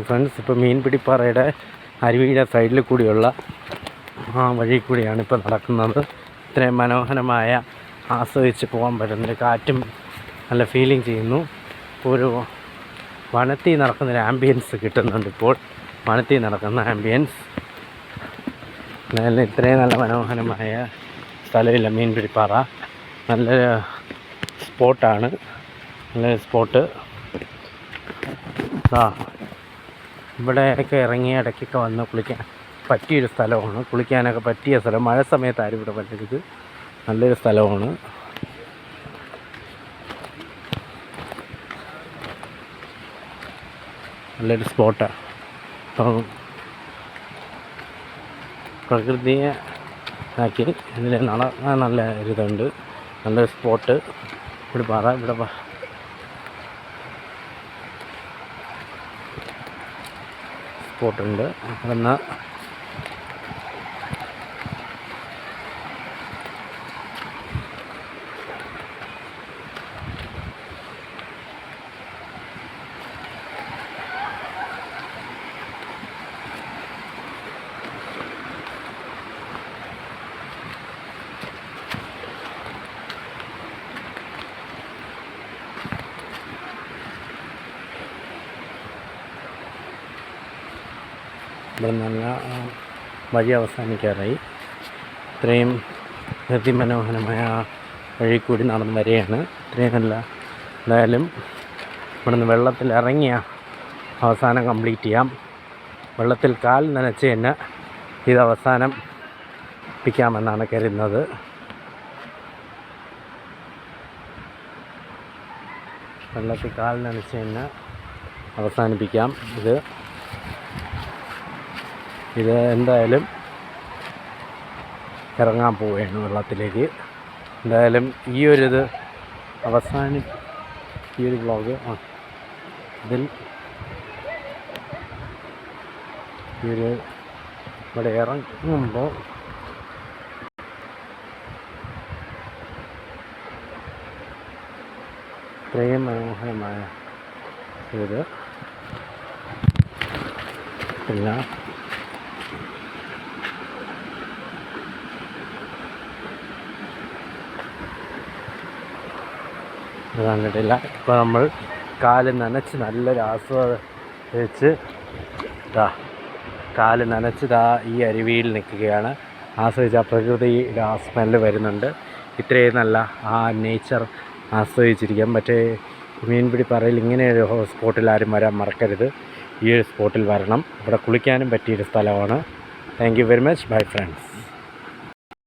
Friends, ഇപ്പോൾ മീൻപിടിപ്പാറയുടെ അരുവിയുടെ സൈഡിൽ കൂടിയുള്ള വഴി കൂടിയാണ് ഇപ്പോൾ നടക്കുന്നത്. ഇത്രയും മനോഹരമായ ആസ്വദിച്ച് പോകാൻ പറ്റുന്നൊരു കാറ്റും നല്ല ഫീലിംഗ് ചെയ്യുന്നു. ഒരു വനത്തിൽ നടക്കുന്നൊരു ആംബിയൻസ് കിട്ടുന്നുണ്ട്. ഇപ്പോൾ വനത്തിൽ നടക്കുന്ന ആംബിയൻസ് ഇത്രയും നല്ല മനോഹരമായ സ്ഥലമില്ല. മീൻപിടിപ്പാറ നല്ലൊരു സ്പോട്ടാണ്. നല്ലൊരു സ്പോട്ട്. ഇവിടെയൊക്കെ ഇറങ്ങി ഇടയ്ക്കൊക്കെ വന്ന് കുളിക്കാൻ പറ്റിയൊരു സ്ഥലമാണ്. കുളിക്കാനൊക്കെ പറ്റിയ സ്ഥലം. മഴ സമയത്ത് ആരും ഇവിടെ വരരുത്. നല്ലൊരു സ്ഥലമാണ്. നല്ലൊരു സ്പോട്ടാണ്. അപ്പം പ്രകൃതിയെ ആക്കി ഇതിൽ നടക്കാൻ നല്ല ഒരിതുണ്ട്. നല്ലൊരു സ്പോട്ട്. ഇവിടെ സ്പോട്ടുണ്ട്. അവിടുന്ന് നല്ല വഴി അവസാനിക്കാറായി. ഇത്രയും മനോഹരമായ വഴി കൂടി നടന്ന് വരികയാണ്. ഇത്രയും നല്ല എന്തായാലും ഇവിടുന്ന് വെള്ളത്തിൽ ഇറങ്ങിയ അവസാനം കംപ്ലീറ്റ് ചെയ്യാം. വെള്ളത്തിൽ കാൽ നനച്ച് തന്നെ ഇത് അവസാനിപ്പിക്കാമെന്നാണ് കരുതുന്നത്. വെള്ളത്തിൽ കാൽ നനച്ച് തന്നെ അവസാനിപ്പിക്കാം. ഇത് എന്തായാലും ഇറങ്ങാൻ പോവുകയാണ് വെള്ളത്തിലേക്ക്. എന്തായാലും ഈ ഒരു വ്ളോഗ് ഇതിൽ ഇവിടെ ഇറങ്ങുമ്പോൾ ഇത്രയും മനോഹരമായ പിന്നെ കണ്ടിട്ടില്ല. ഇപ്പോൾ നമ്മൾ കാല് നനച്ച് നല്ലൊരു ആസ്വദിച്ച് കാല് നനച്ച് ഈ അരുവിയിൽ നിൽക്കുകയാണ്. ആസ്വദിച്ച് ആ പ്രകൃതിയുടെ ആ സ്മെല്ല് വരുന്നുണ്ട്. ഇത്രയും നല്ല ആ നേച്ചർ ആസ്വദിച്ചിരിക്കാം. മറ്റേ മീൻപിടിപ്പാറയിൽ ഇങ്ങനെയൊരു സ്പോട്ടിൽ ആരും വരാൻ മറക്കരുത്. ഈ ഒരു സ്പോട്ടിൽ വരണം. ഇവിടെ കുളിക്കാനും പറ്റിയൊരു സ്ഥലമാണ്. Thank you very much. Bye friends.